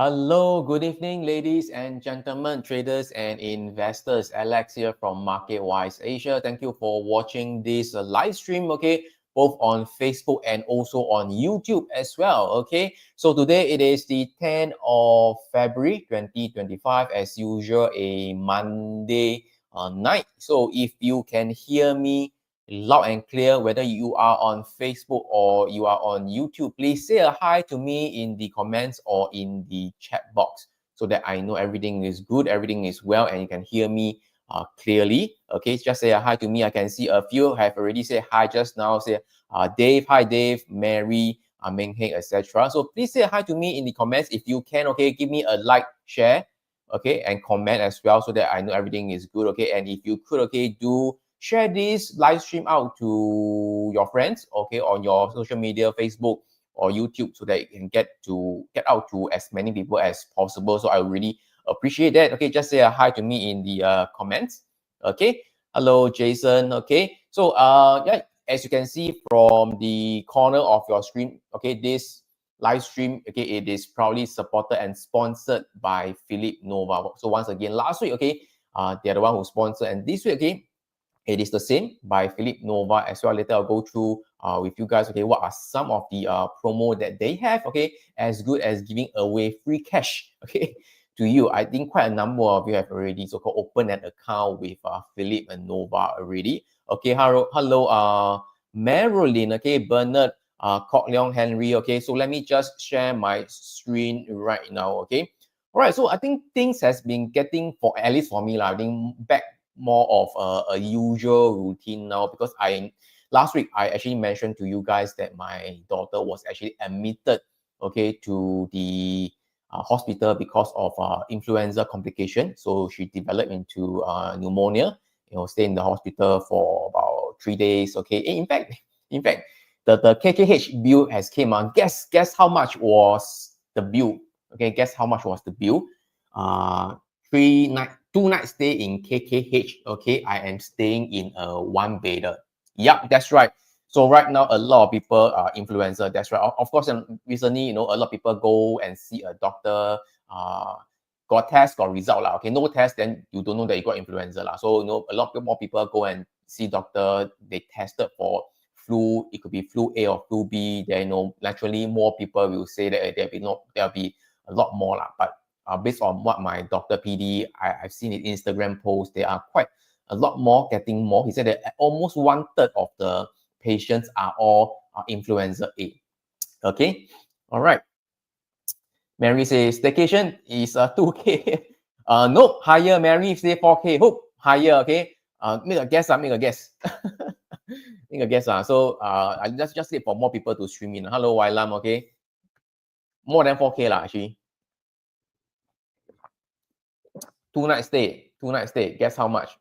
Hello, good evening, ladies and gentlemen, traders and investors. Alex here from MarketWise Asia. Thank you for watching this live stream, okay, both on Facebook and also on YouTube as well, okay. So today it is the 10th of February 2025, as usual, a Monday night. So if you can hear me loud and clear, whether you are on Facebook or you are on YouTube, please say a hi to me in the comments or in the chat box so that I know everything is good, everything is well, and you can hear me clearly. Okay, just say a hi to me. I can see a few have already said hi just now. Say Dave, hi Dave, Mary, Meng Heng, etc. So please say a hi to me in the comments if you can. Okay, give me a like, share, okay, and comment as well so that I know everything is good. Okay, and if you could, okay, do share this live stream out to your friends, okay, on your social media, Facebook or YouTube, so that it can get out to as many people as possible. So I really appreciate that. Okay, just say a hi to me in the comments. Okay, hello Jason. Okay, so yeah, as you can see from the corner of your screen, okay, this live stream, okay, it is proudly supported and sponsored by Phillip Nova. So once again, last week, okay, they're the one who sponsored, and this week, okay, it is the same by Phillip Nova as well. Later I'll go through with you guys, okay, what are some of the promo that they have, okay, as good as giving away free cash, okay, to you. I think quite a number of you have already so-called opened an account with Phillip and Nova already. Okay, hello, Marilyn, okay, Bernard, Kok Leong Henry, okay, so let me just share my screen right now, okay. All right, so I think things has been getting, for at least for me, I think back more of a usual routine now, because last week I actually mentioned to you guys that my daughter was actually admitted, okay, to the hospital because of influenza complication. So she developed into pneumonia. Stay in the hospital for about 3 days. Okay, in fact, the KKH bill has came out. Guess how much was the bill? Okay, guess how much was the bill? Uh, 2 night stay in KKH. Okay, I am staying in a one bedder. Yep, that's right. So right now, a lot of people are influencer. That's right. Of course, recently, a lot of people go and see a doctor. Got test, got result lah. Okay, no test, then you don't know that you got influenza lah. So a lot more people go and see doctor. They tested for flu. It could be flu A or flu B. Then naturally more people will say that there'll be a lot more lah. But based on what my doctor PD, I've seen in Instagram posts, there are quite a lot more getting more. He said that almost 1/3 of the patients are all influenza A. Okay, all right. Mary says staycation is 2K. Nope, higher. Mary say 4K. Hope higher. Okay. Make a guess. Make a guess. Make a guess. So I just wait for more people to stream in. Hello, Wailam. Okay. More than 4K lah, actually. 2 night stay. 2 night stay. Guess how much?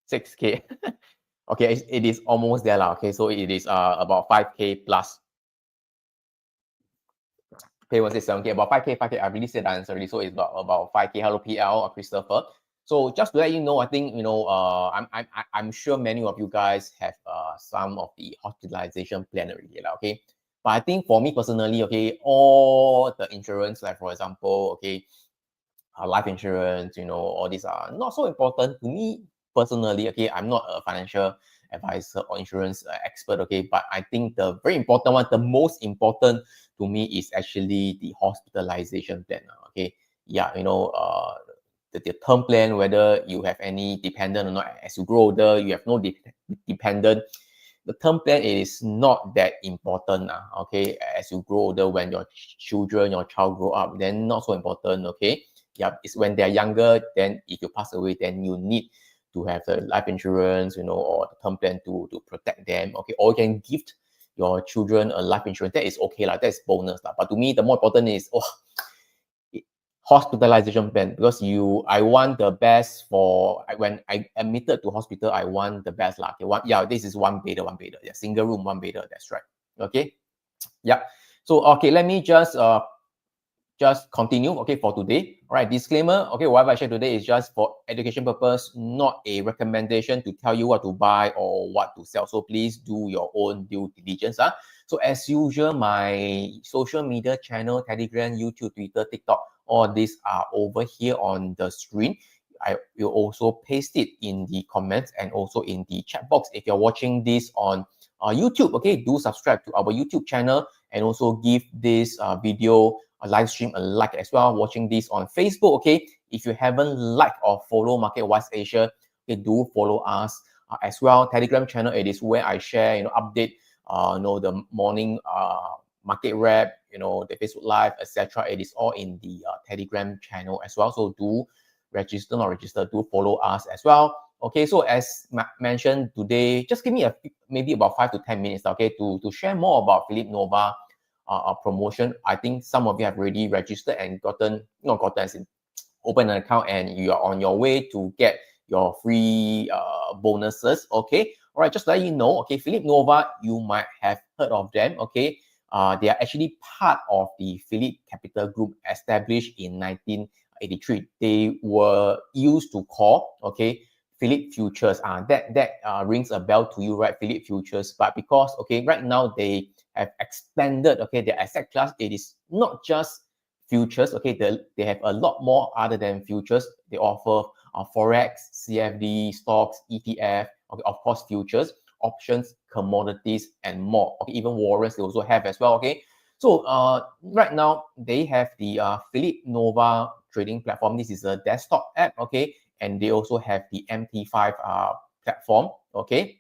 6K. Okay, it is almost there lah. Okay, so it is about 5K plus. Pay 7K, about 5K, 5K. I really said the answer already. So it's about 5K. Hello, PL, Christopher. So just to let you know, I think I'm sure many of you guys have some of the hospitalization plan already, okay. But I think for me personally, okay, all the insurance, like for example, okay, life insurance, all these are not so important to me personally. Okay, I'm not a financial advisor or insurance expert. Okay, but I think the very important one, the most important to me is actually the hospitalization plan. Okay, yeah, the term plan, whether you have any dependent or not. As you grow older, you have no dependent. The term plan is not that important. Okay, as you grow older, when your child grow up, then not so important. Okay, yeah, it's when they're younger, then if you pass away, then you need to have the life insurance, or the term plan to protect them. Okay, or you can gift your children a life insurance. That is okay lah. That's bonus lah. But to me, the more important is hospitalization plan, because I want the best for when I admitted to hospital. I want the best lah. Okay, this is one bedder. Yeah, single room, one bedder. That's right. Okay, yeah. So okay, let me just just continue, okay, for today. All right, disclaimer, okay, whatever I share today is just for education purpose, not a recommendation to tell you what to buy or what to sell. So please do your own due diligence. So as usual, my social media channel, Telegram, YouTube, Twitter, TikTok, all these are over here on the screen. I will also paste it in the comments and also in the chat box. If you're watching this on YouTube, okay, do subscribe to our YouTube channel and also give this video a live stream a like as well. Watching this on Facebook, okay, if you haven't liked or follow MarketWise Asia, okay, do follow us as well. Telegram channel, it is where I share, update, the morning market wrap, the Facebook Live, etc. It is all in the Telegram channel as well. So do register, not register, do follow us as well. Okay, so as mentioned today, just give me maybe about 5 to 10 minutes, okay, to share more about Phillip Nova promotion. I think some of you have already registered and not gotten as in open an account, and you are on your way to get your free bonuses. Okay, all right, just let you know. Okay, Phillip Nova, you might have heard of them. Okay, they are actually part of the Phillip Capital Group, established in 1983. They were used to call, okay, Phillip Futures. That rings a bell to you, right? Phillip Futures. But because, okay, right now they have expanded, okay, their asset class. It is not just futures, okay, they have a lot more other than futures. They offer forex, CFD, stocks, ETF, okay, of course, futures, options, commodities, and more. Okay, even warrants they also have as well. Okay, so right now they have the Phillip Nova trading platform. This is a desktop app. Okay, and they also have the MT5 platform. Okay,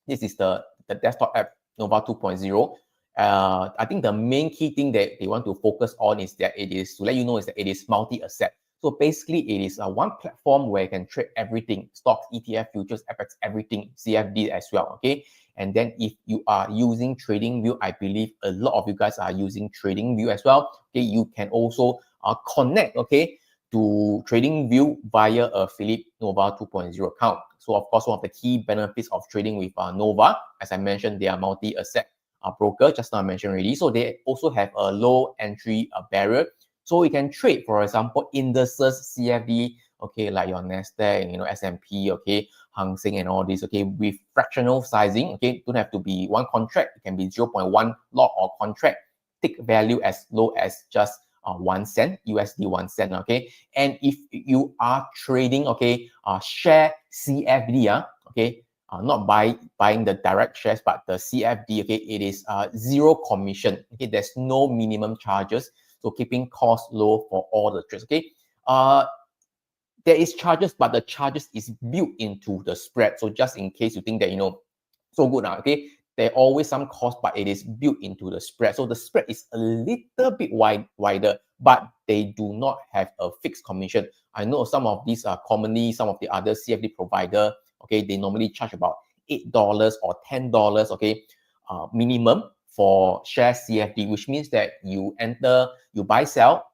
this is the desktop app Nova 2.0. I think the main key thing that they want to focus on is that it is, to let you know, is that it is multi-asset. So basically, it is one platform where you can trade everything: stocks, ETF, futures, FX, everything, CFD as well. Okay, and then if you are using TradingView, I believe a lot of you guys are using TradingView as well. Okay, you can also connect, okay, to TradingView via a Phillip Nova 2.0 account. So of course, one of the key benefits of trading with Nova, as I mentioned, they are multi-asset broker, just now I mentioned already. So they also have a low entry barrier. So you can trade, for example, indices, CFD, okay, like your Nasdaq, S&P, okay, Hang Seng and all this, okay, with fractional sizing, okay, don't have to be one contract. It can be 0.1 lot or contract, tick value as low as just 1 cent, USD 1 cent, okay. And if you are trading, okay, share CFD, okay, not buying the direct shares, but the CFD, okay, it is zero commission, okay, there's no minimum charges, so keeping costs low for all the trades, okay. There is charges, but the charges is built into the spread. So just in case you think that, so good now, okay, there always some cost, but it is built into the spread. So the spread is a little bit wider, but they do not have a fixed commission. I know some of these are commonly, some of the other CFD provider, okay, they normally charge about $8 or $10, okay, minimum for share CFD, which means that you buy, sell,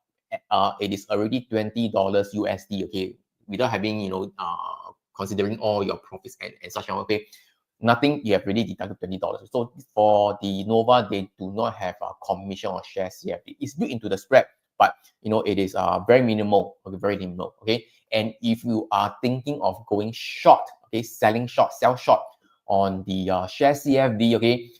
it is already $20 USD, okay, without having, considering all your profits and such, okay, nothing, you have already deducted $20. So for the Nova, they do not have a commission or share CFD. It's built into the spread, but it is very minimal, okay, very minimal, okay. And if you are thinking of going short, okay, selling short, sell short on the share CFD, okay,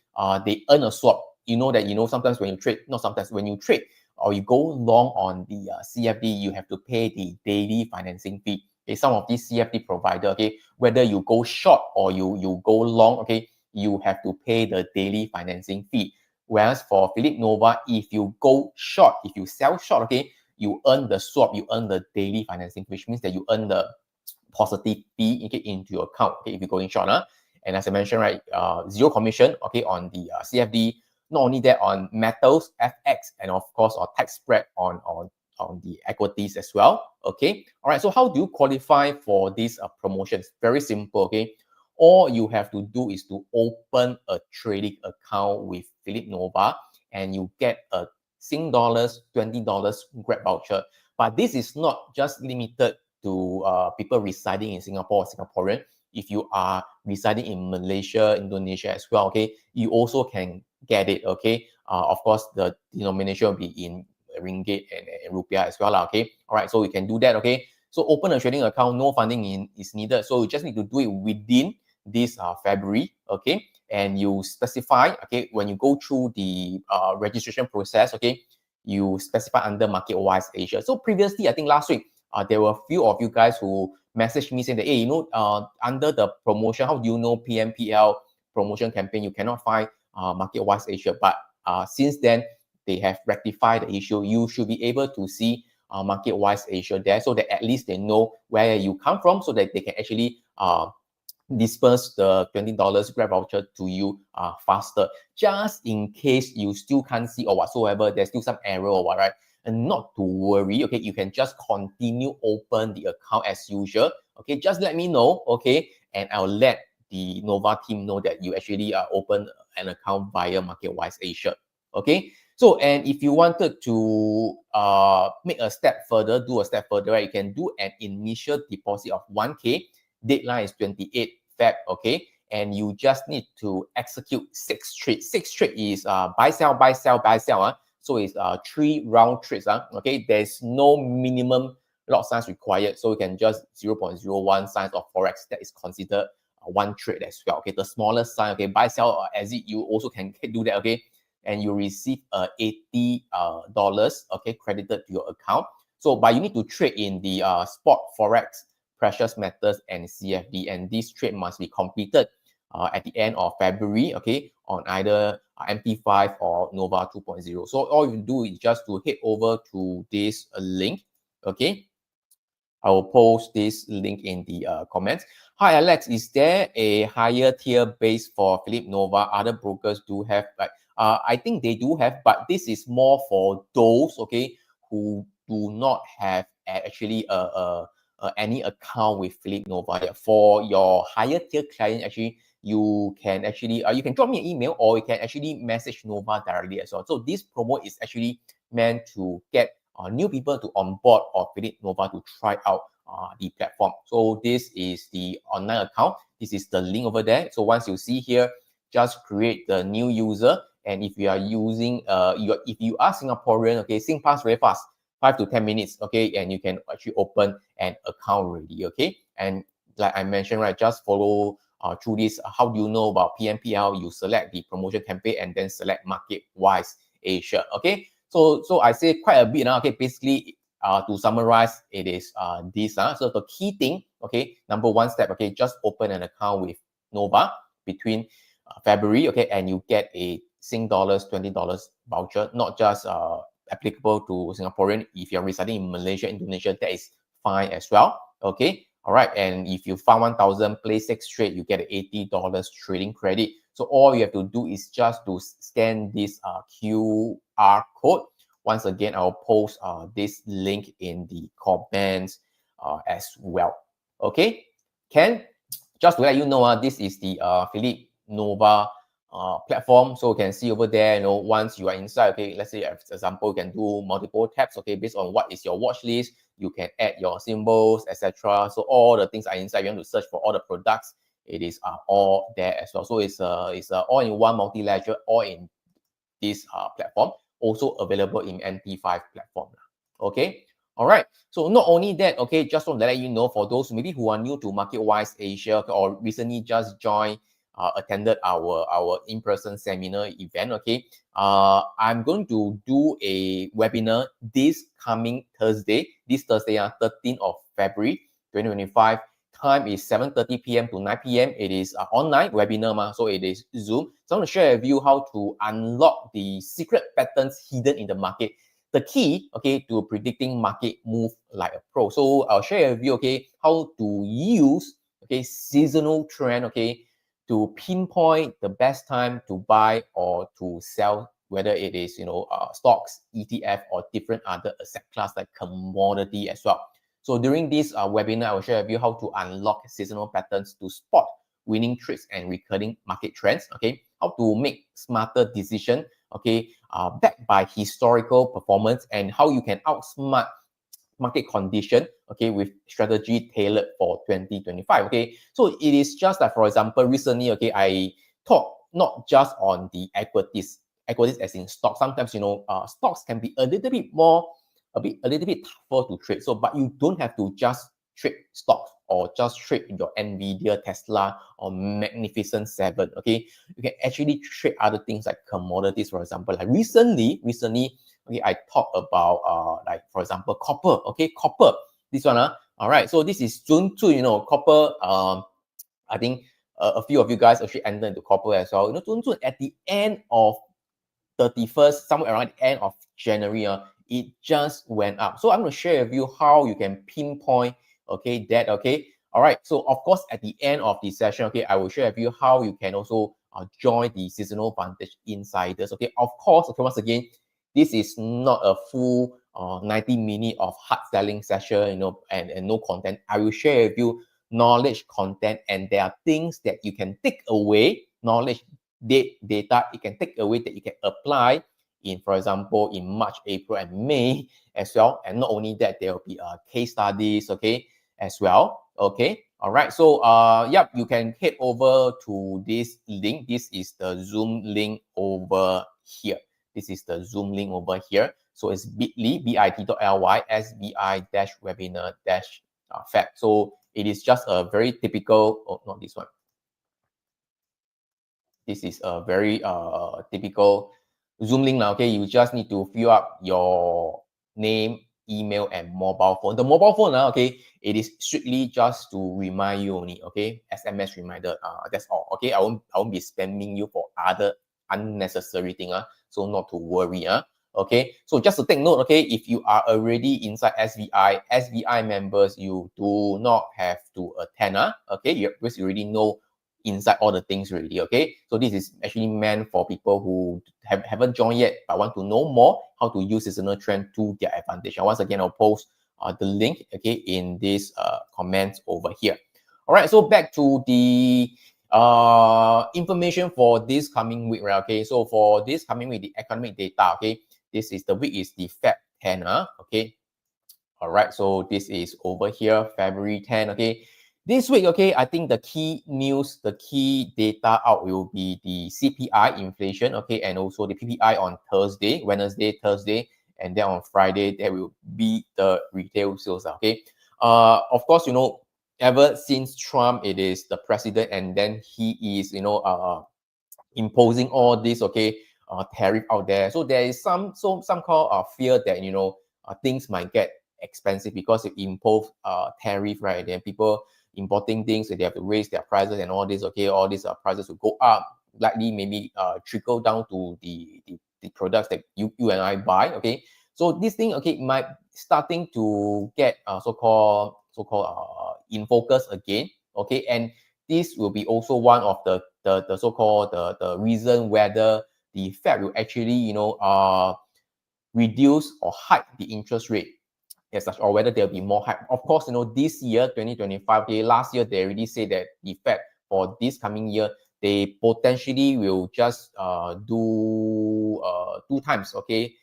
they earn a swap. Sometimes when you trade, not sometimes, when you trade or you go long on the CFD, you have to pay the daily financing fee. Okay, some of these CFD provider, okay, whether you go short or you go long, okay, you have to pay the daily financing fee. Whereas for Phillip Nova, if you go short, if you sell short, okay, you earn the swap, you earn the daily financing, which means that you earn the positive fee into your account, okay, if you're going short. And as I mentioned, right, zero commission, okay, on the CFD. Not only that, on metals, FX, and of course, or tax spread on the equities as well. Okay, all right. So how do you qualify for these promotions? Very simple. Okay, all you have to do is to open a trading account with Phillip Nova, and you get a Sing dollars, $20 Grab voucher. But this is not just limited to people residing in Singapore or Singaporean. If you are residing in Malaysia, Indonesia as well, okay, you also can get it, okay. Of course, the denomination will be in ringgit and rupiah as well, okay? All right, so we can do that, okay? So open a trading account, no funding is needed. So you just need to do it within this February, okay? And you specify, okay, when you go through the registration process, okay, you specify under MarketWise Asia. So previously, I think last week, there were a few of you guys who messaged me saying that, hey, under the promotion, how do you know PMPL promotion campaign, you cannot find MarketWise Asia. But since then, they have rectified the issue. You should be able to see MarketWise Asia there, so that at least they know where you come from, so that they can actually disperse the $20 Grab voucher to you faster. Just in case you still can't see or whatsoever, there's still some error or what, right? And not to worry, okay? You can just continue open the account as usual, okay? Just let me know, okay? And I'll let the Nova team know that you actually open an account via MarketWise Asia, okay? So, and if you wanted to make a step further, do a step further, right? You can do an initial deposit of 1K. Deadline is 28 Feb, okay? And you just need to execute 6 trades. 6 trades is buy, sell, buy, sell, buy, sell. So it's 3 round trades, okay? There's no minimum lot size required. So you can just 0.01 size of Forex. That is considered one trade as well, okay? The smallest size, okay? Buy, sell, or exit, you also can do that, okay? And you receive $80, okay, credited to your account. So, but you need to trade in the spot Forex, precious metals, and CFD, and this trade must be completed at the end of February, okay, on either MP5 or Nova 2.0. So all you do is just to head over to this link, okay. I will post this link in the comments. Hi Alex, is there a higher tier base for Phillip Nova? Other brokers do have, like I think they do have, but this is more for those, okay, who do not have actually any account with Phillip Nova. For your higher tier client, actually, you can actually you can drop me an email, or you can actually message Nova directly as well. So this promo is actually meant to get new people to onboard or Phillip Nova to try out the platform. So this is the online account. This is the link over there. So once you see here, just create the new user. And if you are using, if you are Singaporean, okay, SingPass very fast, 5 to 10 minutes, okay, and you can actually open an account already, okay. And like I mentioned, right, just follow through this. How do you know about PMPL? You select the promotion campaign and then select MarketWise Asia, okay. So I say quite a bit now, okay. Basically, to summarize, it is this. So the key thing, okay, number one step, okay, just open an account with Nova between February, okay, and you get a Sing dollars, $20 voucher, not just applicable to Singaporean. If you're residing in Malaysia, Indonesia, that is fine as well, okay. All right, and if you found 1,000, play 6 trade, you get $80 trading credit. So all you have to do is just to scan this QR code. Once again, I'll post this link in the comments as well. Okay, Ken, just to let you know, this is the Phillip Nova platform. So you can see over there, once you are inside, okay, let's say, for example, you can do multiple tabs, okay, based on what is your watch list. You can add your symbols, etc. So all the things are inside. You want to search for all the products, it is all there as well. So it's all in one multi-ledger, all in this platform, also available in MP5 platform. Okay, all right. So not only that, okay, just want to let you know, for those maybe who are new to MarketWise Asia or recently just joined, attended our in-person seminar event, okay, I'm going to do a webinar this coming Thursday, 13th of February 2025. Time is 7:30 p.m. to 9 p.m. It is online webinar, so it is Zoom. So I want to share with you how to unlock the secret patterns hidden in the market. The key, okay, to predicting market move like a pro. So I'll share with you, okay, how to use, okay, seasonal trend, okay, to pinpoint the best time to buy or to sell, whether it is, stocks, ETF, or different other asset class like commodity as well. So during this webinar, I will share with you how to unlock seasonal patterns to spot winning trades and recurring market trends, okay, how to make smarter decisions, okay, backed by historical performance, and how you can outsmart market condition, okay, with strategy tailored for 2025, okay. So it is just like, for example, recently, okay, I talked not just on the equities. equities as in stocks. Sometimes, you know, stocks can be a little bit more, a little bit tougher to trade. So, but you don't have to just trade stocks or just trade your Nvidia, Tesla, or Magnificent Seven. Okay, you can actually trade other things like commodities, for example. Like recently, okay, I talked about like for example copper. Okay, copper. This one, all right. So this is June 2. You know, copper. I think a few of you guys actually entered into copper as well. You know, June 2 at the end of 31st, somewhere around the end of January, it just went up. So I'm going to share with you how you can pinpoint, okay, that, okay. All right. So of course, at the end of the session, okay, I will share with you how you can also join the Seasonal Vantage Insiders. Okay. Of course, okay, once again, this is not a full 90 minute of hard selling session, you know, and no content. I will share with you knowledge content, and there are things that you can take away, knowledge data you can take away that you can apply in, for example, in March, April, and May as well. And not only that, there will be case studies, okay, as well. Okay, all right. So yep, you can head over to this link. This is the Zoom link over here. This is the Zoom link over here. So it's bit.ly, bit.ly, SBI-webinar-fab. So it is just a very typical, oh, not this one. This is a very typical Zoom link now. Okay, you just need to fill up your name, email, and mobile phone. The mobile phone now, okay, it is strictly just to remind you only. Okay, SMS reminder. That's all. Okay, I won't be spamming you for other unnecessary thing. So not to worry. Okay, so just to take note, okay, if you are already inside SVI members, you do not have to attend. Okay, because you already know inside all the things already. Okay, so this is actually meant for people who haven't joined yet but want to know more how to use seasonal trend to their advantage. And once again, I'll post the link, okay, in this comments over here. All right, so back to the information for this coming week, right? Okay, so for this coming week, the economic data, okay, this is the week is the Feb 10, okay. All right, so this is over here, February 10, okay. This week, okay, I think the key news, the key data out will be the CPI inflation, okay, and also the PPI on Wednesday, Thursday, and then on Friday, there will be the retail sales, okay. Of course, you know, ever since Trump, it is the president, and then he is, you know, imposing all this, okay, tariff out there. So there is some kind of fear that, you know, things might get expensive because it impose tariff, right? Then people importing things, so they have to raise their prices and all this, okay, all these prices will go up, likely maybe trickle down to the products that you and I buy, okay. So this thing, okay, might starting to get so-called in focus again, okay, and this will be also one of the so-called the reason whether the Fed will actually, you know, reduce or hike the interest rate as such, or whether there'll be more hike. Of course, you know, this year, 2025, okay, last year, they already said that the Fed for this coming year, they potentially will just do 2 times, okay,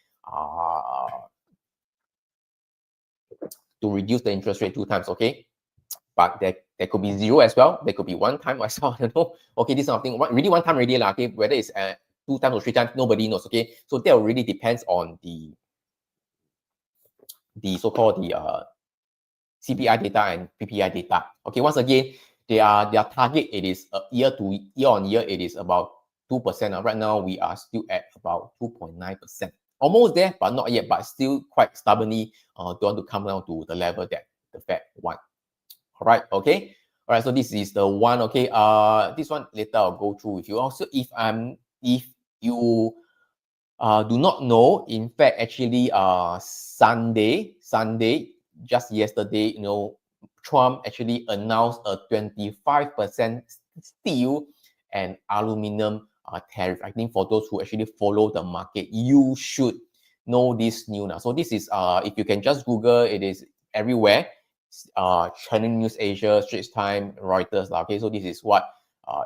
to reduce the interest rate 2 times, okay. But there could be 0 as well. There could be 1 time as well. I don't know. Okay, this sort of thing. Really 1 time already, okay. Whether it's 2 times or 3 times, nobody knows, okay. So that really depends on the so-called the CPI data and PPI data. Okay, once again, their target, it is year on year, it is about 2%. Right now, we are still at about 2.9%. Almost there, but not yet, but still quite stubbornly don't want to come down to the level that the Fed want. All right, okay. All right, so this is the one, okay. This one later I'll go through with you. Also, if you do not know, in fact, actually, Sunday, just yesterday, you know, Trump actually announced a 25% steel and aluminum tariff. I think for those who actually follow the market, you should know this news now. So this is, if you can just Google, it is everywhere. Channel News Asia, Straits Times, Reuters. Okay, so this is what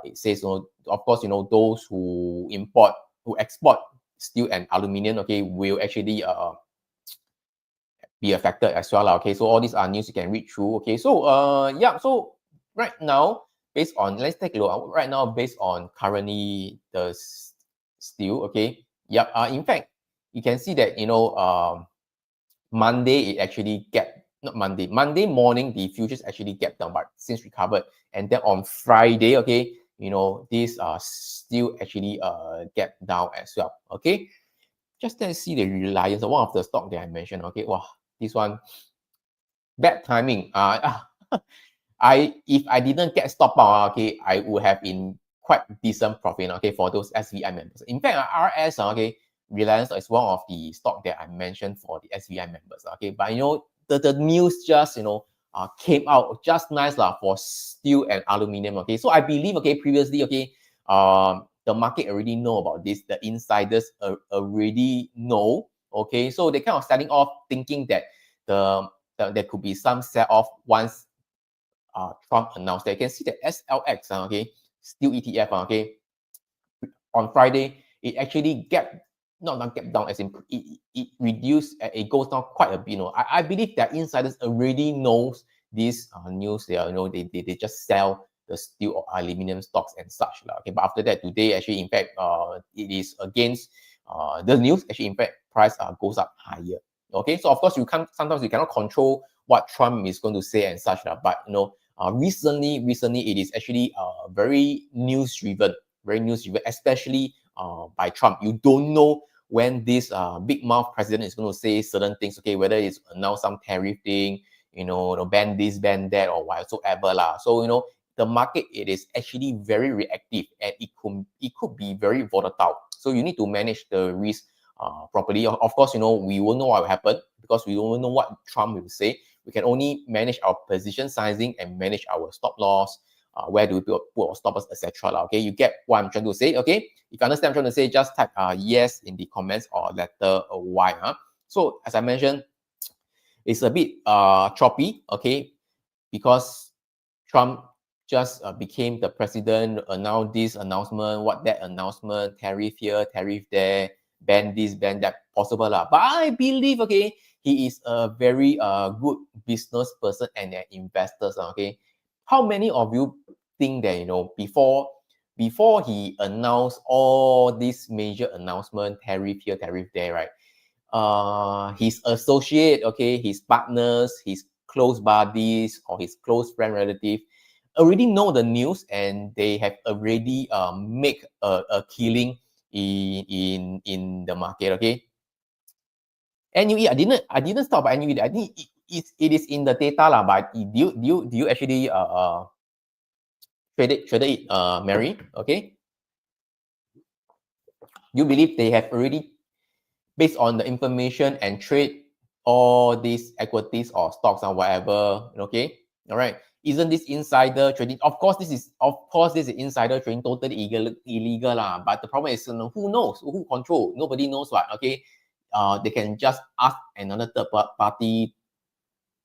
it says. So of course, you know, those who export steel and aluminum, okay, will actually be affected as well. Okay, so all these are news you can read through. Okay, so yeah, so right now, based on, let's take a look. Right now, based on currently the steel, okay, Yep. In fact, you can see that, Monday, it actually not Monday, Monday morning, the futures actually get down, but since recovered. And then on Friday, okay, this still actually get down as well. Okay. Just let's see the Reliance, one of the stock that I mentioned. Okay. Wow, this one, bad timing. If I didn't get stop out, okay, I would have been quite decent profit, okay, for those SVI members. In fact, RS, okay, Reliance is one of the stock that I mentioned for the SVI members, okay. But the news just came out just nice for steel and aluminum, okay. So I believe, okay, previously, okay, the market already know about this. The insiders already know, okay. So they kind of starting off thinking that there could be some sell off once Trump announced that. You can see the SLX, okay, steel ETF, okay, on Friday, it actually not gap down, as in it reduced, it goes down quite a bit. I believe that insiders already knows this news. They just sell the steel or aluminum stocks and such. Okay, but after that, today actually, in fact, it is against the news. Actually, in fact, price goes up higher. Okay, so of course sometimes you cannot control what Trump is going to say and such. But recently it is actually very news driven, especially by Trump. You don't know when this big mouth president is going to say certain things, okay, whether it's announce some tariff thing, ban this, ban that, or whatsoever. So, the market, it is actually very reactive, and it could be very volatile. So you need to manage the risk properly. Of course, we will know what will happen because we don't know what Trump will say. We can only manage our position sizing and manage our stop loss, where do we put our stop loss, etc. Okay, you get what I'm trying to say? Okay, if you understand what I'm trying to say, just type yes in the comments or letter Y. So as I mentioned, it's a bit choppy, okay, because Trump just became the president, announced this announcement, what that announcement, tariff here, tariff there, ban this, ban that, possible. But I believe, okay, he is a very good business person and an investor. Okay, how many of you think that, before he announced all these major announcement, tariff here, tariff there, right? His associate, okay, his partners, his close buddies, or his close friend relative already know the news, and they have already make a killing in the market. Okay, NUE, I didn't stop by NUE. I think it is in the data lah. But do you actually traded it, Mary? Okay, you believe they have already, based on the information, and trade all these equities or stocks or whatever. Okay, all right. Isn't this insider trading? Of course, this is insider trading, totally illegal lah. But the problem is, who knows? Who control? Nobody knows what. Okay, they can just ask another third party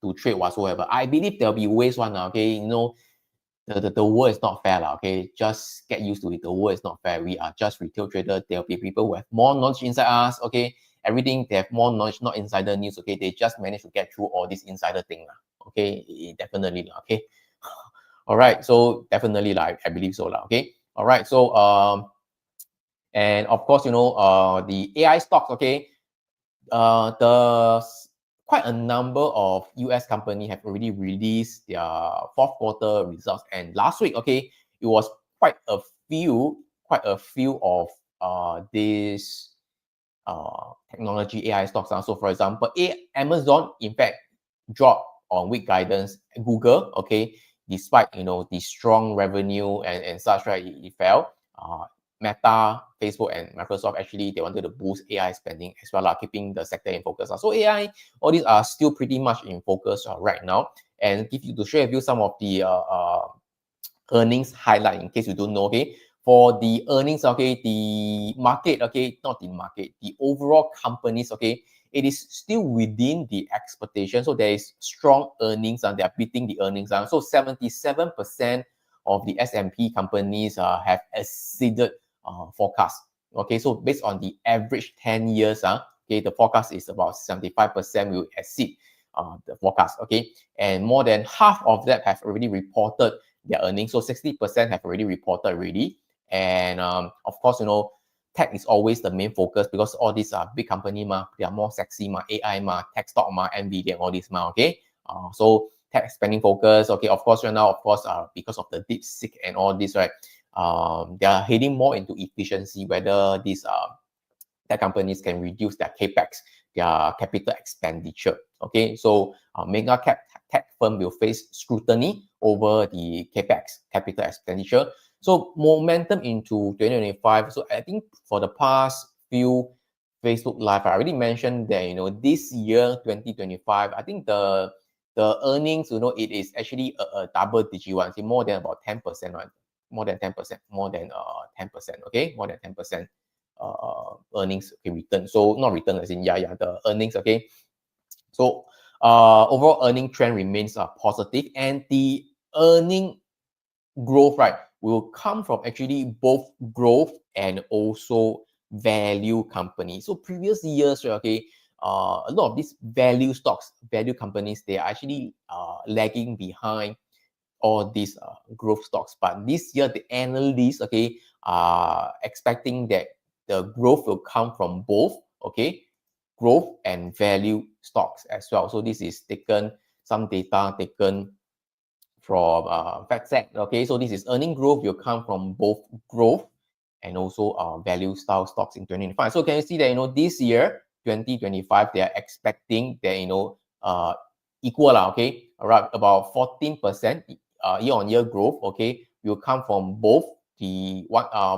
to trade whatsoever. I believe there'll be ways one. Okay, the world is not fair. Okay, just get used to it. The world is not fair. We are just retail traders. There'll be people who have more knowledge inside us. Okay, everything, they have more knowledge, not insider news. Okay, they just manage to get through all this insider thing. Okay, definitely. Okay, all right. So definitely, I believe so. Okay, all right. So and of course, the AI stocks. Okay, the quite a number of US companies have already released their fourth quarter results. And last week, okay, it was quite a few of these technology AI stocks. So for example, Amazon, in fact, dropped on weak guidance. Google, okay, despite the strong revenue and such, right, it fell. Meta, Facebook, and Microsoft, actually, they wanted to boost AI spending as well, keeping the sector in focus. So AI, all these are still pretty much in focus right now. And to share with you some of the earnings highlight, in case you don't know. Okay, for the earnings, okay, the market, okay, not the market, the overall companies, okay, it is still within the expectation. So there is strong earnings, and they are beating the earnings. So 77% of the S&P companies have exceeded forecast. Okay, so based on the average 10 years, okay, the forecast is about 75% will exceed the forecast. Okay, and more than half of that have already reported their earnings. So 60% have already reported already. And of course, tech is always the main focus because all these are big company they are more sexy AI tech stock Nvidia and all this okay. So tech spending focus, okay, of course right now, of course, because of the DeepSeek and all this, right, they are heading more into efficiency, whether these tech companies can reduce their capex, their capital expenditure. Okay, so mega cap tech firm will face scrutiny over the capex, capital expenditure. So momentum into 2025. So I think for the past few Facebook Live, I already mentioned that this year 2025, I think the earnings, it is actually a double digit one, more than about 10%, right? More than 10%, more than 10%, okay, more than 10% earnings return. So not return as in the earnings, okay. So overall earning trend remains positive, and the earning growth, right, will come from actually both growth and also value companies. So previous years, right, okay, a lot of these value stocks, value companies, they are actually lagging behind all these growth stocks. But this year, the analysts, okay, are expecting that the growth will come from both, okay, growth and value stocks as well. So this is some data taken from FactSet. Okay, so this is earning growth will come from both growth and also value style stocks in 2025. So can you see that this year 2025 they are expecting that equal okay, around about 14% year-on-year growth, okay, will come from both the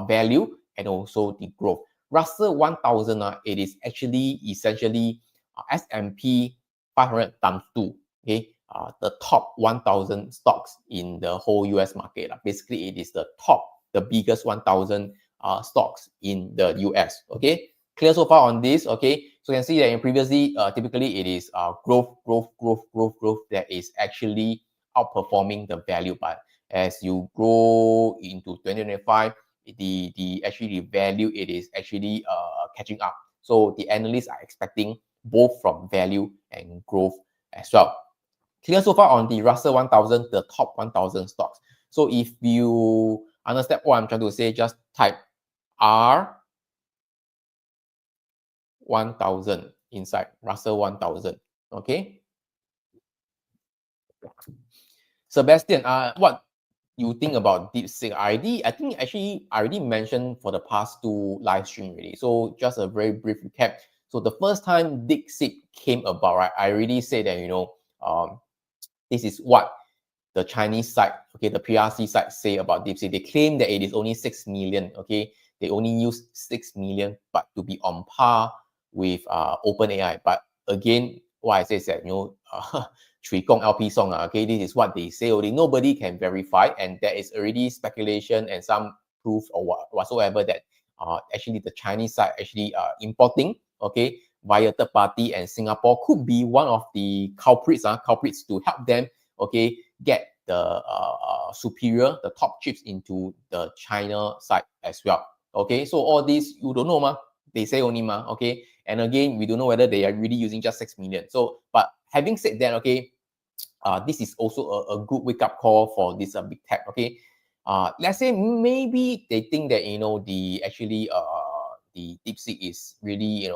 value and also the growth. Russell 1000 it is actually essentially S&P 500 times 2, okay, the top 1,000 stocks in the whole US market. Basically, it is the biggest 1,000 stocks in the US. Okay, clear so far on this? Okay, so you can see that in previously, typically it is growth that is actually outperforming the value. But as you grow into 2025, the value it is actually catching up. So the analysts are expecting both from value and growth as well. Clear so far on the Russell 1000, the top 1000 stocks. So if you understand what I'm trying to say, just type R 1000 inside Russell 1000. Okay. Sebastian, what you think about DeepSeek? I think actually I already mentioned for the past two live stream already. So just a very brief recap. So the first time DeepSeek came about, right, I already said that this is what the Chinese side, okay, the PRC side say about DeepSeek. They claim that it is only 6 million, okay. They only use 6 million, but to be on par with OpenAI. But again, what I say is that, Chui Gong LP song, okay, this is what they say already. Nobody can verify, and there is already speculation and some proof or whatsoever that actually the Chinese side actually importing, okay, via third party, and Singapore could be one of the culprits to help them, okay, get the superior, the top chips into the China side as well. Okay, so all these you don't know they say only okay, and again we don't know whether they are really using just 6 million. So, but having said that, okay, this is also a good wake up call for this big tech. Okay, let's say maybe they think that the DeepSeek is really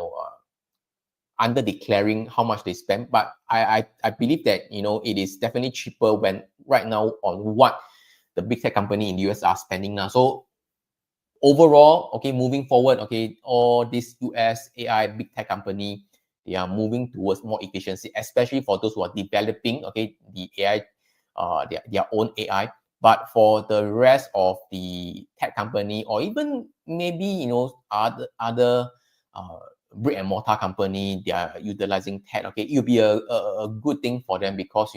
under declaring how much they spend, but I believe that it is definitely cheaper when right now on what the big tech company in the US are spending now. So overall, okay, moving forward, okay, all this US AI big tech company, they are moving towards more efficiency, especially for those who are developing, okay, the AI, their own AI. But for the rest of the tech company, or even maybe other brick and mortar company, they are utilizing tech. Okay, it will be a good thing for them because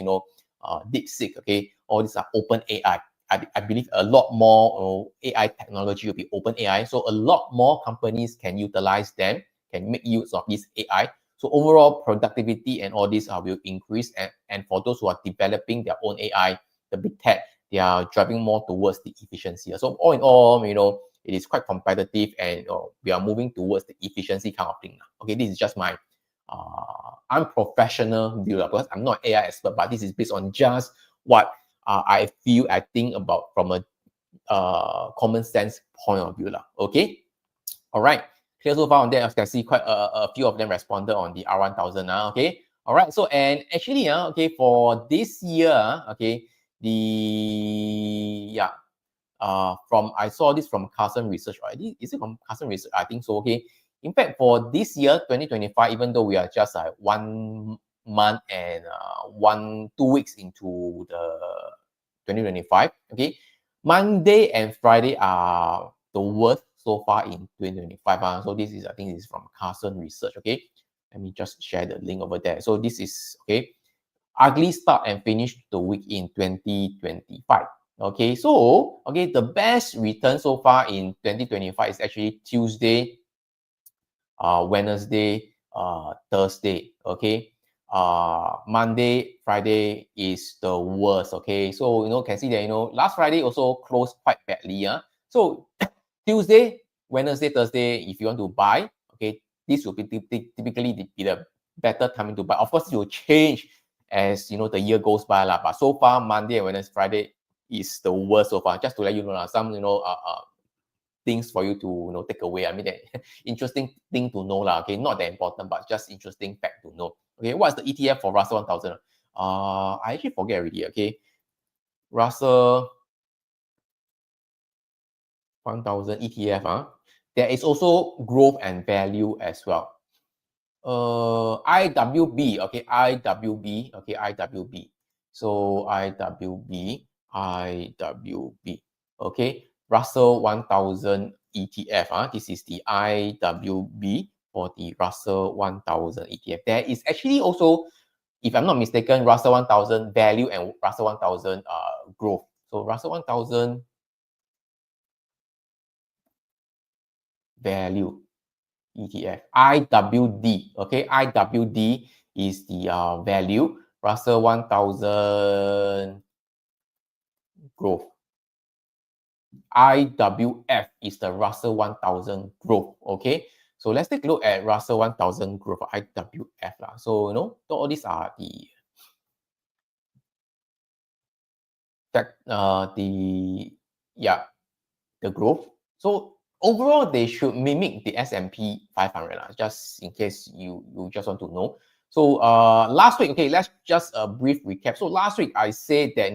DeepSeek, okay, all these are open AI. I believe a lot more AI technology will be open AI. So a lot more companies can utilize them, can make use of this AI. So overall productivity and all this will increase. And for those who are developing their own AI, the big tech, they are driving more towards the efficiency. So all in all, it is quite competitive, and we are moving towards the efficiency kind of thing. Okay, this is just my unprofessional view because I'm not an AI expert, but this is based on just what I think about from a common sense point of view. Okay. All right, clear so far on that. As you can see, quite a few of them responded on the R1000. Okay, all right. So and actually, okay, for this year, okay, the from I saw this from Carson Research. Right? Is it from Carson Research? I think so. Okay. In fact, for this year, 2025, even though we are just 1 month and 2 weeks into the 2025, okay, Monday and Friday are the worst so far in 2025. So this is, I think, this is from Carson Research. Okay, let me just share the link over there. So this is okay. Ugly start and finish the week in 2025. Okay, so okay, the best return so far in 2025 is actually Tuesday, Wednesday, Thursday. Okay, Monday, Friday is the worst. Okay, so can see that last Friday also closed quite badly. So Tuesday, Wednesday, Thursday, if you want to buy, okay, this will be typically be the better timing to buy. Of course, it will change as the year goes by lah. But so far, Monday and Wednesday, Friday is the worst so far. Just to let you know some things for you to take away. I mean, that interesting thing to know lah. Okay, not that important, but just interesting fact to know. Okay, what's the ETF for Russell 1000? I actually forget already. Okay, Russell 1000 ETF. There is also growth and value as well. IWB, okay, IWB, okay, IWB. So IWB, okay, Russell 1000 ETF. This is the IWB for the Russell 1000 ETF. There is actually also, if I'm not mistaken, Russell 1000 value and Russell 1000 growth. So Russell 1000 value ETF, IWD, okay, IWD is the value, Russell 1000 growth, IWF is the Russell 1000 growth, okay. So let's take a look at Russell 1000 growth, IWF lah. So all these are the the growth. So overall, they should mimic the S&P 500 just in case you just want to know. So last week, okay, let's just a brief recap. So last week I said that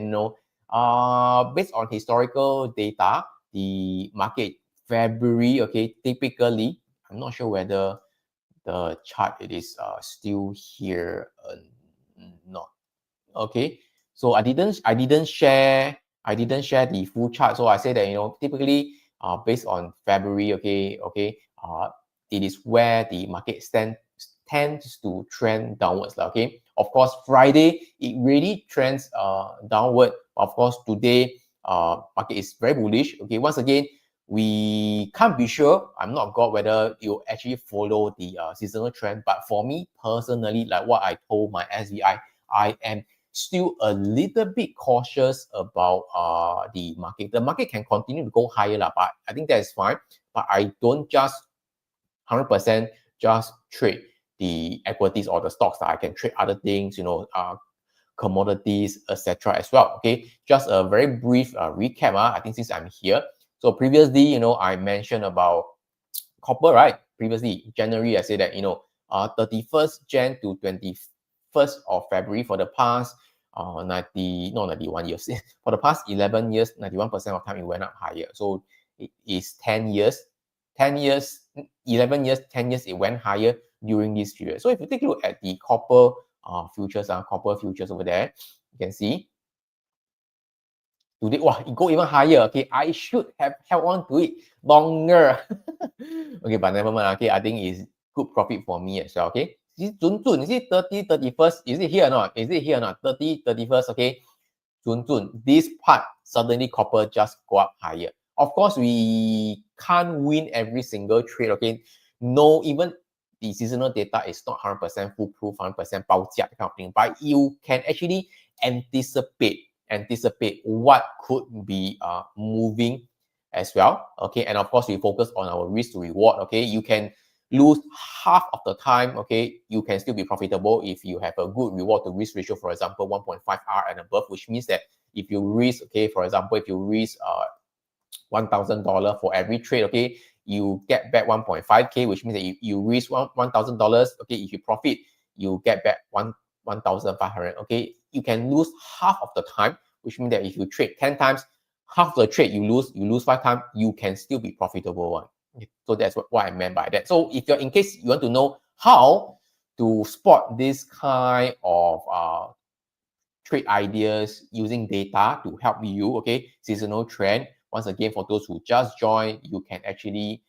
based on historical data, the market February, okay, typically, I'm not sure whether the chart it is still here or not. Okay, so I didn't share the full chart. So I say that typically based on February, okay, it is where the market tends to trend downwards. Okay, of course Friday it really trends downward. Of course today market is very bullish. Okay, once again we can't be sure. I'm not God whether you actually follow the seasonal trend, but for me personally, like what I told my SVI, I am still a little bit cautious about the market. The market can continue to go higher, but I think that is fine. But I don't just 100% just trade the equities or the stocks. I can trade other things, commodities, etc. as well. Okay, just a very brief recap. I think since I'm here, so previously, I mentioned about copper, right? Previously, January, I said that 31st Jan to 21st of February for the past 91 years. For the past 11 years, 91% of time it went up higher. So it is 10 years, 10 years, 11 years, 10 years, it went higher during this period. So if you take a look at the copper futures, copper futures over there, you can see today, wow, it go even higher. Okay, I should have held on to it longer. Okay, but never mind. Okay, I think it's good profit for me as well. Okay, is it 30, 31st? Is it here or not? Is it here or not? 30, 31st. Okay, this part suddenly copper just go up higher. Of course, we can't win every single trade. Okay, no, even the seasonal data is not 100% foolproof, 100% 包价 kind of thing. But you can actually anticipate what could be moving as well. Okay, and of course we focus on our risk to reward. Okay, you can lose half of the time. Okay, you can still be profitable if you have a good reward to risk ratio, for example 1.5R and above, which means that if you risk, okay, for example, if you risk $1,000 for every trade, okay, you get back 1.5K, which means that you risk $1,000. Okay, if you profit, you get back 1,500. Okay, you can lose half of the time, which means that if you trade 10 times, half the trade you lose 5 times, you can still be profitable one. So that's what I meant by that. So if you're, in case you want to know how to spot this kind of trade ideas using data to help you, okay, seasonal trend. Once again, for those who just joined, you can actually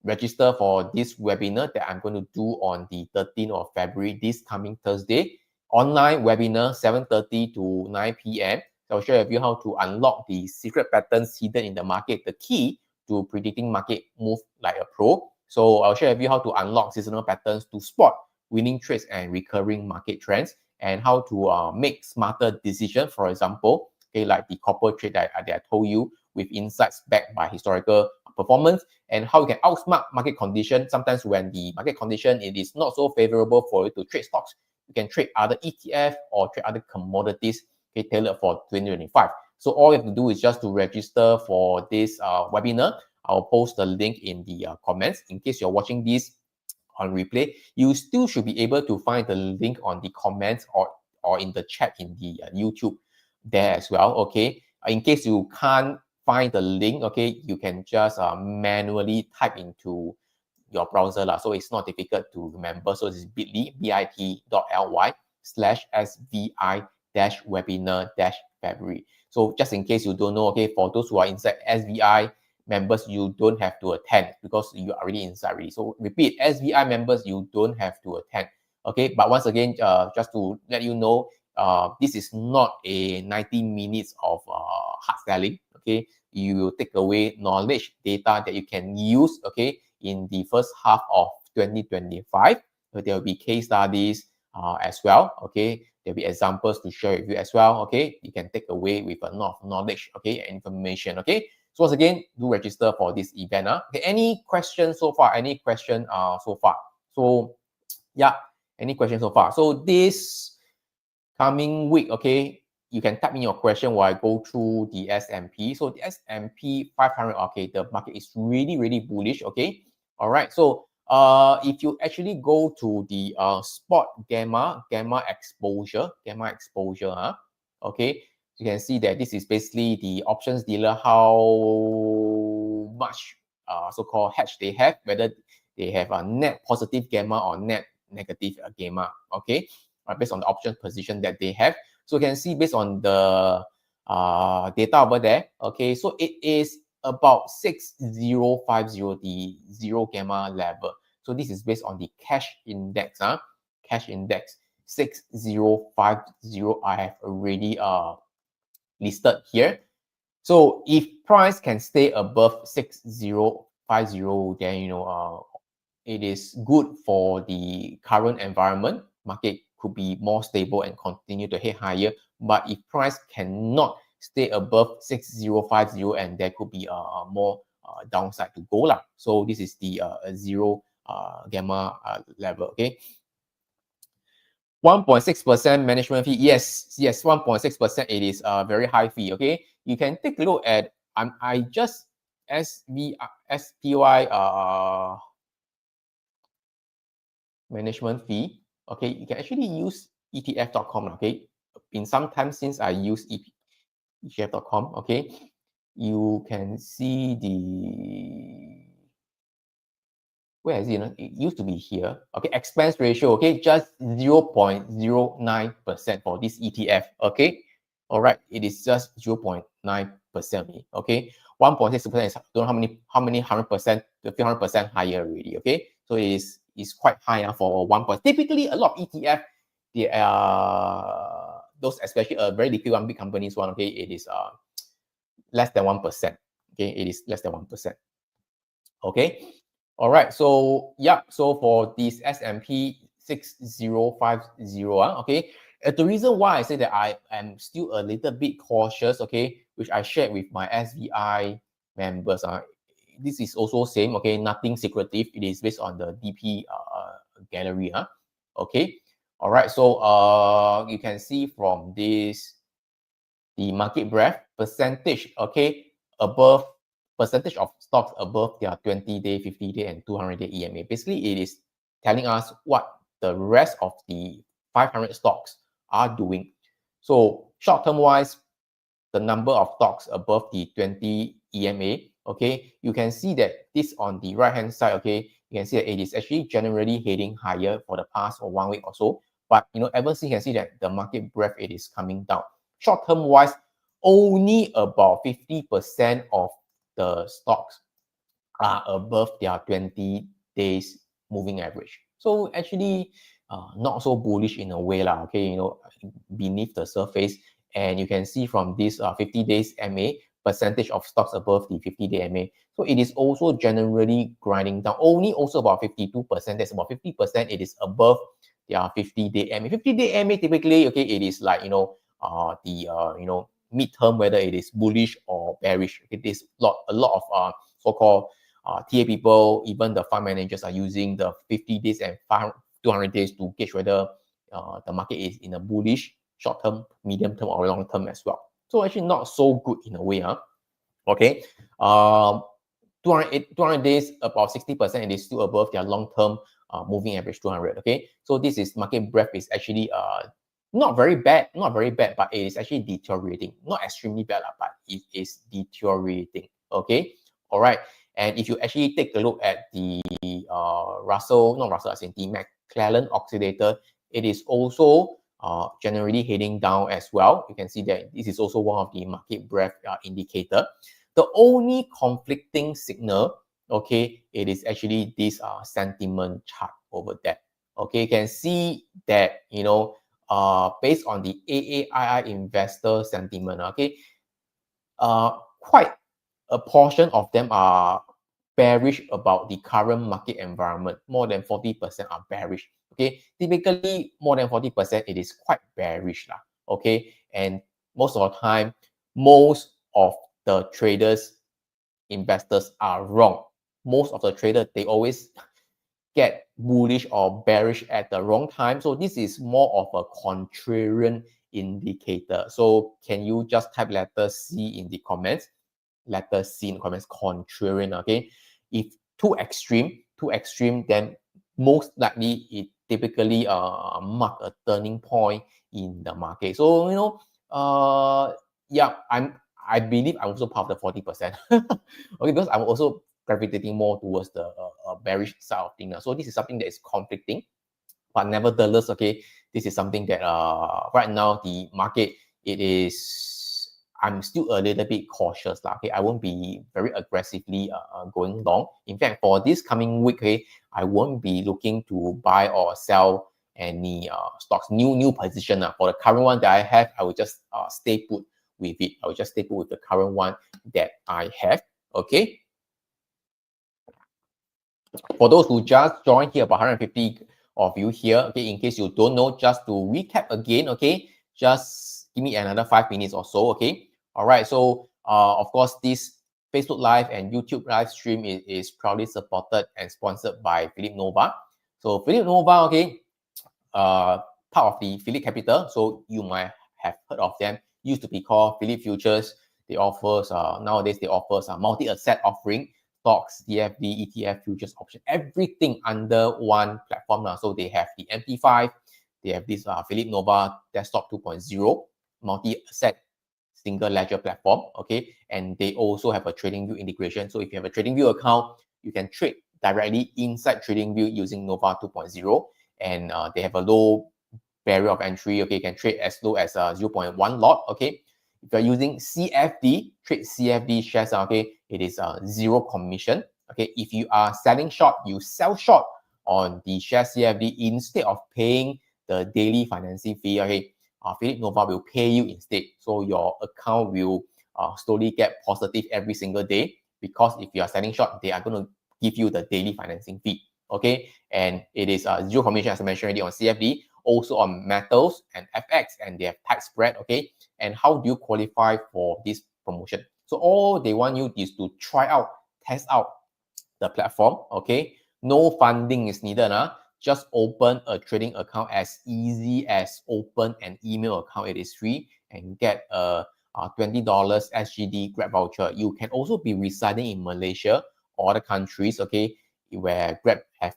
register for this webinar that I'm going to do on the 13th of February, this coming Thursday. Online webinar, 7:30 to 9 p.m. So I'll share with you how to unlock the secret patterns hidden in the market, the key to predicting market move like a pro. So I'll share with you how to unlock seasonal patterns to spot winning trades and recurring market trends, and how to make smarter decisions. For example, okay, like the copper trade that I told you, with insights backed by historical performance, and how you can outsmart market condition. Sometimes when the market condition it is not so favorable for you to trade stocks, you can trade other ETF or trade other commodities, okay, tailored for 2025. So all you have to do is just to register for this webinar. I'll post the link in the comments. In case you're watching this on replay, you still should be able to find the link on the comments or in the chat in the YouTube there as well. Okay, in case you can't find the link, okay, you can just manually type into your browser lah. So it's not difficult to remember. So it's bit.ly/svi-webinar-February. So just in case you don't know, okay, for those who are inside SVI members, you don't have to attend because you're already inside already. So repeat, SVI members, you don't have to attend. Okay, but once again, just to let you know, this is not a 90 minutes of hard selling. Okay, you will take away knowledge, data that you can use, okay, in the first half of 2025. So there will be case studies as well, okay. There'll be examples to share with you as well, okay. You can take away with a lot of knowledge, okay, and information, okay. So once again, do register for this event. Okay, any questions so far? Any question so far? So yeah, any questions so far? So this coming week, okay, you can type in your question while I go through the S&P. So the S&P 500, okay, the market is really, really bullish, okay. All right, so if you actually go to the spot gamma exposure, okay, you can see that this is basically the options dealer, how much so-called hedge they have, whether they have a net positive gamma or net negative gamma, okay, based on the option position that they have. So you can see based on the data over there, okay, so it is about 6050, the zero gamma level. So this is based on the cash index, cash index 6050. I have already listed here. So if price can stay above 6050, then it is good for the current environment. Market could be more stable and continue to head higher. But if price cannot stay above 6050, and there could be more downside to go lah. So this is the zero gamma level, okay. 1.6% management fee. Yes, 1.6%. It is a very high fee. Okay, you can take a look at. I just SPY management fee. Okay, you can actually use ETF.com. Okay, in some time since I use ETF.com. Okay, you can see the. Where is it? It used to be here. Okay, expense ratio, okay, just 0.09% for this ETF. Okay, all right, it is just 0.9%. Okay, 1.6% is don't know how many 100% to 300% higher already. Okay, so it is quite high for 1%. Typically, a lot of ETF, they are those especially very liquid one, big companies one. Okay, it is less than 1%. Okay, it is less than 1%. Okay. All right, so yeah, so for this S&P 6050, okay, the reason why I say that I am still a little bit cautious, okay, which I shared with my SVI members, this is also same, okay, nothing secretive. It is based on the DP gallery, okay. All right, so you can see from this, the market breadth percentage, okay, above percentage of stocks above their 20-day, 50-day, and 200-day EMA. Basically, it is telling us what the rest of the 500 stocks are doing. So short-term wise, the number of stocks above the 20 EMA, okay, you can see that this on the right-hand side, okay, you can see that it is actually generally heading higher for the past 1 week or so. But, ever since you can see that the market breadth, it is coming down. Short-term wise, only about 50% of the stocks are above their 20 days moving average. So actually, not so bullish in a way, lah. Okay, beneath the surface. And you can see from this 50 days MA, percentage of stocks above the 50-day MA. So it is also generally grinding down. Only also about 52%. That's about 50%. It is above their 50-day MA. 50-day MA typically, okay, it is like, midterm, whether it is bullish or bearish. It is a lot of so-called TA people, even the fund managers are using the 50 days and 200 days to gauge whether the market is in a bullish, short term, medium term, or long term as well. So actually not so good in a way. Okay. 200 days, about 60%, it is still above their long term moving average 200. Okay. So this is market breadth is actually not very bad, but it is actually deteriorating. Not extremely bad, but it is deteriorating. Okay. All right. And if you actually take a look at the the McClellan oscillator, it is also generally heading down as well. You can see that this is also one of the market breadth indicator. The only conflicting signal, okay, it is actually this sentiment chart over there. Okay, you can see that, based on the AAII investor sentiment, okay, quite a portion of them are bearish about the current market environment. More than 40% are bearish. Okay, typically more than 40%, it is quite bearish lah. Okay, and most of the time, most of the traders, investors are wrong. Most of the traders, they always get bullish or bearish at the wrong time. So this is more of a contrarian indicator. So can you just type letter C in the comments? Letter C in the comments, contrarian. Okay, if too extreme, then most likely it typically mark a turning point in the market. So yeah, I believe I'm also part of the 40%. Okay, because I'm also gravitating more towards the bearish side of things. So this is something that is conflicting, but nevertheless, okay, this is something that right now the market, it is, I'm still a little bit cautious. Okay, I won't be very aggressively going long. In fact, for this coming week, okay, I won't be looking to buy or sell any stocks, new position. For the current one that I have, I will just stay put with it. I will just stay put with the current one that I have. Okay. For those who just joined here, about 150 of you here, okay, in case you don't know, just to recap again, okay, just give me another 5 minutes or so, okay. All right, so of course, this Facebook Live and YouTube live stream is proudly supported and sponsored by Phillip Nova. So Phillip Nova, okay, part of the Phillip Capital, so you might have heard of them. Used to be called Phillip Futures. They offers nowadays they offers a multi-asset offering, stocks, DFD, ETF, futures, option, everything under one platform now. So they have the MT5, they have this Phillip Nova Desktop 2.0 multi-asset single ledger platform, okay, and they also have a TradingView integration. So if you have a TradingView account, you can trade directly inside TradingView using Nova 2.0, and they have a low barrier of entry. Okay, you can trade as low as 0.1 lot. Okay, if you're using CFD, trade CFD shares, okay, it is zero commission. Okay, if you are selling short, you sell short on the share CFD instead of paying the daily financing fee. Okay, Phillip Nova will pay you instead. So your account will slowly get positive every single day, because if you are selling short, they are going to give you the daily financing fee. Okay, and it is zero commission, as I mentioned already, on CFD, also on metals and FX, and they have tight spread. Okay, and how do you qualify for this promotion? So all they want you is to try out, test out the platform. Okay, no funding is needed. Just open a trading account as easy as open an email account. It is free, and get a $20 SGD Grab voucher. You can also be residing in Malaysia or other countries, okay, where Grab have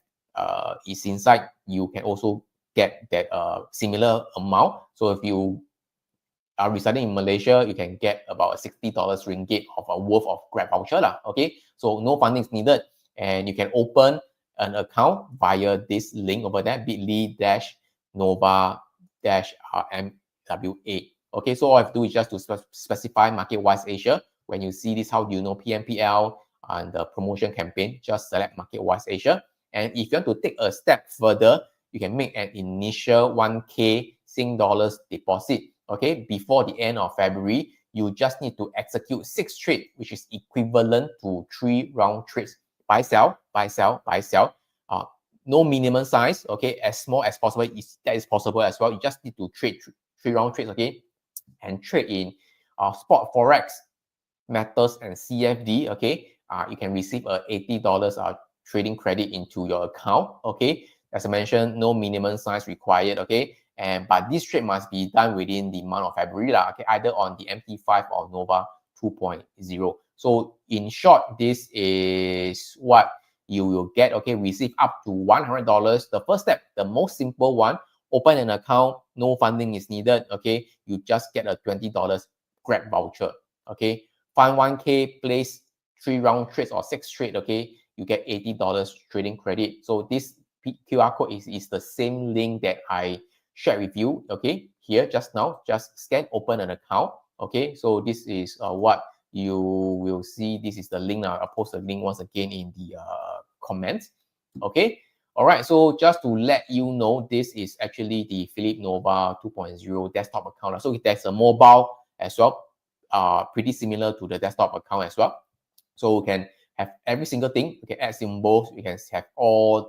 is inside. You can also get that similar amount. So if you are residing in Malaysia, you can get about $60 ringgit of a worth of Grab voucher lah. Okay, so no funding is needed, and you can open an account via this link over there, bit.ly-nova-mwa. Okay, so all I have to do is just to specify MarketWise Asia. When you see this, how do you know PMPL and the promotion campaign? Just select MarketWise Asia, and if you want to take a step further, you can make an initial 1K Sing dollars deposit. Okay, before the end of February, you just need to execute 6 trades, which is equivalent to 3 round trades. Buy, sell, buy, sell, buy, sell. No minimum size. Okay, as small as possible. That is possible as well. You just need to trade 3 round trades. Okay, and trade in spot forex, metals, and CFD. Okay, you can receive a $80 trading credit into your account. Okay, as I mentioned, no minimum size required. Okay. But this trade must be done within the month of February, okay, either on the MT5 or Nova 2.0. So in short, this is what you will get. Okay, receive up to $100. The first step, the most simple one, open an account, no funding is needed. Okay, you just get a $20 Grab voucher. Okay, find 1K, place 3 round trades or 6 trades. Okay, you get $80 trading credit. So this QR code is the same link that I shared with you, okay, here just now. Just scan, open an account. Okay, so this is what you will see. This is the link. I'll post the link once again in the comments. Okay, all right, so just to let you know, this is actually the Phillip Nova 2.0 desktop account. So there's a mobile as well, pretty similar to the desktop account as well. So you can have every single thing. You can add symbols. You can have all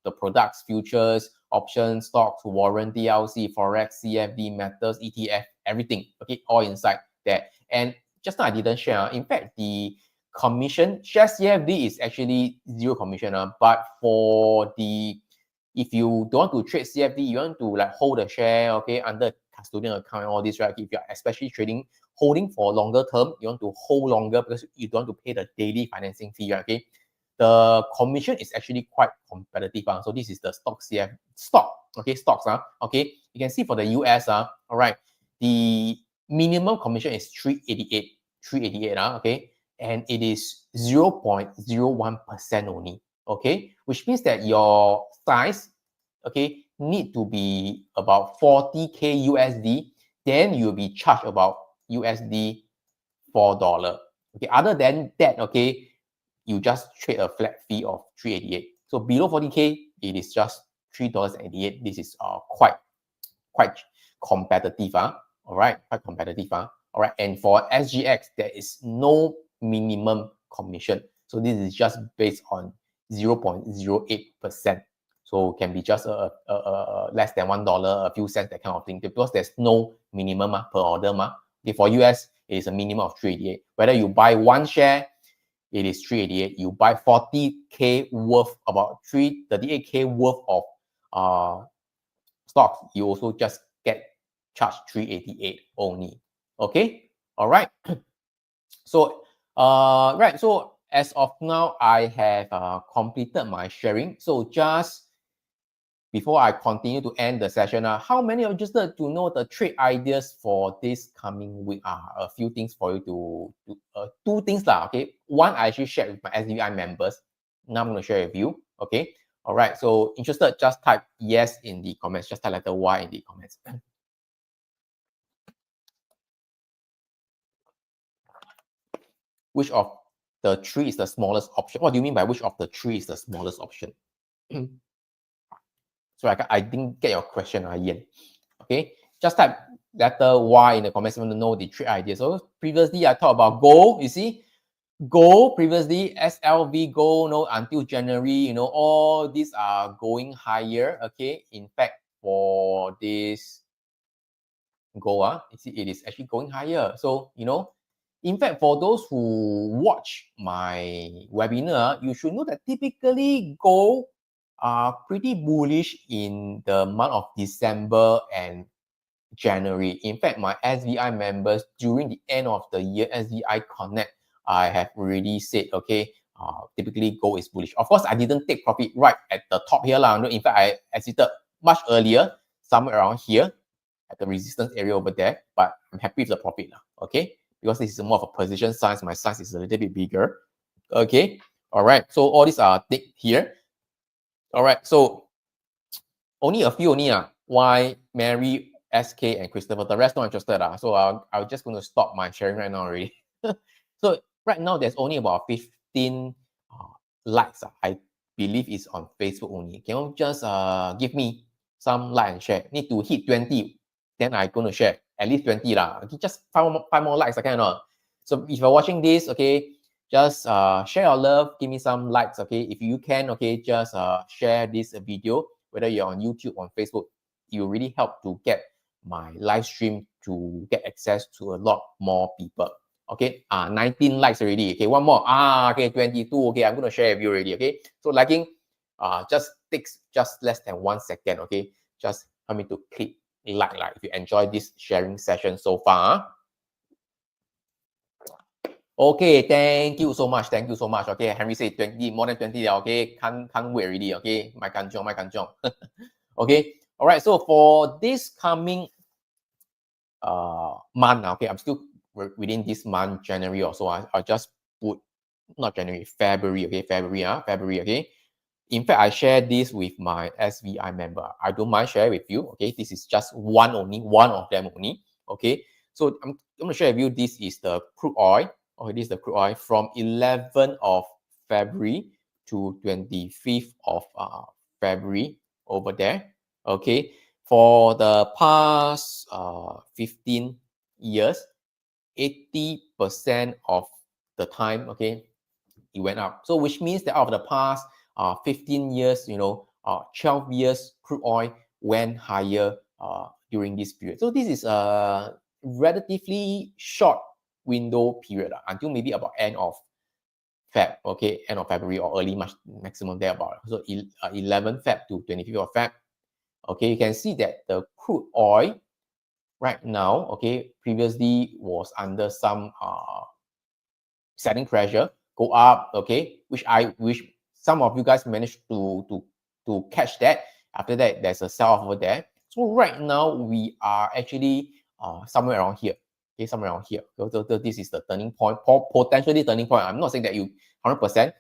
the products, futures, options, stocks, warrant, DLC, forex, CFD, metals, ETF, everything. Okay, all inside there. And just now I didn't share. In fact, the commission share CFD is actually 0 commission. But for the, if you don't want to trade CFD, you want to like hold a share, okay, under custodian account and all this, right? If you're especially holding for longer term, you want to hold longer because you don't want to pay the daily financing fee, right? Okay. The commission is actually quite competitive. So this is the stock, okay, stocks. Okay, you can see for the US, all right, the minimum commission is 388, okay, and it is 0.01% only, okay, which means that your size, okay, need to be about 40K USD, then you'll be charged about USD $4. Okay, other than that, okay, you just trade a flat fee of 388. So below 40K, it is just $3.88. This is quite competitive. All right, quite competitive. All right, and for SGX, there is no minimum commission. So this is just based on 0.08%. So it can be just less than $1, a few cents, that kind of thing, because there's no minimum per order. Okay, for US, it is a minimum of 388. Whether you buy 1 share, it is 388. You buy 40K worth, about 38K worth of stocks, you also just get charged 388 only. Okay, all right. So right, so as of now, I have completed my sharing. So just before I continue to end the session, how many are interested to know the trade ideas for this coming week? A few things for you to 2 things lah. Okay, one I actually shared with my SDVI members. Now I'm going to share with you. Okay, all right. So interested, just type yes in the comments. Just type letter Y in the comments. Which of the 3 is the smallest option? What do you mean by which of the 3 is the smallest option? So I didn't get your question, Ian. Okay, just type letter Y in the comments if you want to know the trade idea. So previously I talked about gold. You see, gold previously, SLV gold, until January, all these are going higher. Okay, in fact, for this gold, you see, it is actually going higher. So in fact, for those who watch my webinar, you should know that typically gold are pretty bullish in the month of December and January. In fact, my SVI members during the end of the year, SVI Connect, I have already said, okay, typically gold is bullish. Of course, I didn't take profit right at the top here. In fact, I exited much earlier, somewhere around here at the resistance area over there, but I'm happy with the profit now, okay? Because this is more of a position size. My size is a little bit bigger, okay? All right, so all these are thick here. All right, so only a few only. Why Mary, SK, and Christopher? The rest not interested. So I'm just going to stop my sharing right now already. So right now, there's only about 15 likes. I believe it's on Facebook only. Can you just give me some like and share? Need to hit 20, then I'm going to share at least 20 lah. Okay, just five more likes, I cannot. So if you're watching this, okay, just share your love, give me some likes, okay. If you can, okay, just share this video, whether you're on YouTube or on Facebook. It will really help to get my live stream to get access to a lot more people. Okay, 19 likes already. Okay, one more. Okay, 22. Okay, I'm going to share with you already. Okay, so liking just takes just less than 1 second. Okay, just help me to click like if you enjoy this sharing session so far. Okay, thank you so much. Thank you so much. Okay, Henry said 20, more than 20. Okay, can't wait already. Okay, my kanchong. Okay, all right. So for this coming month, okay, I'm still within this month, January or so. I'll just put not January, February. Okay, February. Okay. In fact, I share this with my SVI member. I don't mind sharing with you. Okay, this is just one of them only. Okay, so I'm going to share with you. This is the crude oil. Okay, this is the crude oil from 11th of February to 25th of February over there. Okay, for the past 15 years, 80% of the time, okay, it went up. So which means that out of the past 15 years, 12 years, crude oil went higher during this period. So this is a relatively short window period until maybe about end of Feb, okay, end of February or early March, maximum there about. So 11 Feb to 25th of Feb. Okay, you can see that the crude oil right now, okay, previously was under some selling pressure, go up, okay, which I wish some of you guys managed to catch that. After that, there's a sell off over there. So right now we are actually somewhere around here. Okay, somewhere around here. So this is the turning point, potentially turning point. I'm not saying that you 100%.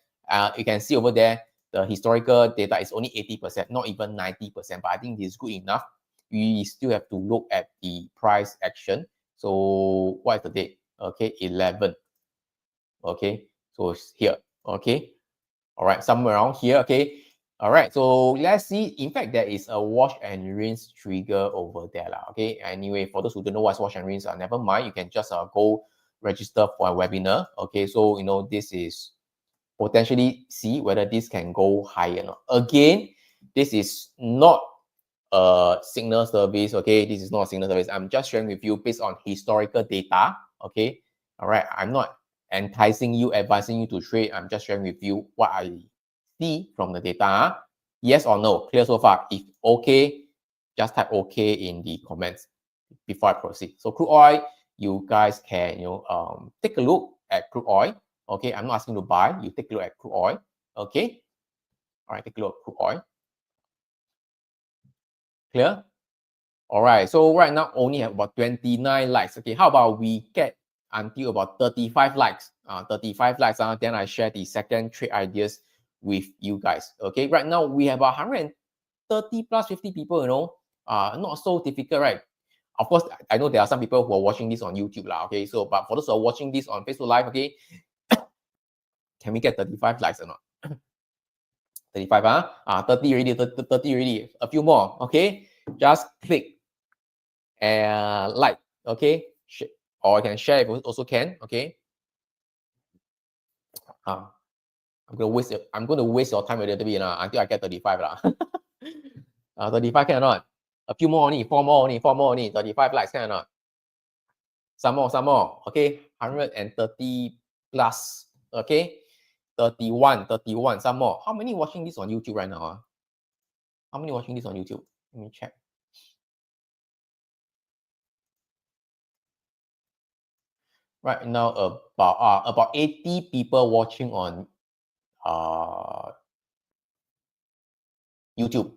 You can see over there the historical data is only 80%, not even 90%. But I think this is good enough. We still have to look at the price action. So what is the date? Okay, 11. Okay, so it's here. Okay, all right, somewhere around here. Okay, all right, so let's see. In fact, there is a wash and rinse trigger over there lah. Okay, anyway, for those who don't know what's wash and rinse, never mind, you can just go register for a webinar. Okay, so this is potentially see whether this can go higher or not. Again, this is not a signal service. Okay, this is not a signal service. I'm just sharing with you based on historical data. Okay, all right, I'm not enticing you, advising you to trade. I'm just sharing with you what I see from the data. Yes or no? Clear so far? If okay, just type okay in the comments before I proceed. So crude oil, you guys can take a look at crude oil. Okay, I'm not asking you to buy. You take a look at crude oil. Okay, all right, take a look at crude oil. Clear? All right, so right now only have about 29 likes. Okay, how about we get until about 35 likes? 35 likes, then I share the second trade ideas with you guys. Okay, right now we have 130 plus 50 people, not so difficult, right? Of course, I know there are some people who are watching this on YouTube, okay? So, but for those who are watching this on Facebook Live, okay, can we get 35 likes or not? 35, 30 already, 30 already, a few more, okay? Just click and like, okay? Or I can share it also can, okay? I'm gonna waste your time a little bit until I get 35 lah. 35 can or not? A few more only, four more only, 35 likes can or not? Some more, okay? 130 plus, okay? 31, some more. How many watching this on YouTube right now? How many watching this on YouTube? Let me check. right now about 80 people watching on YouTube.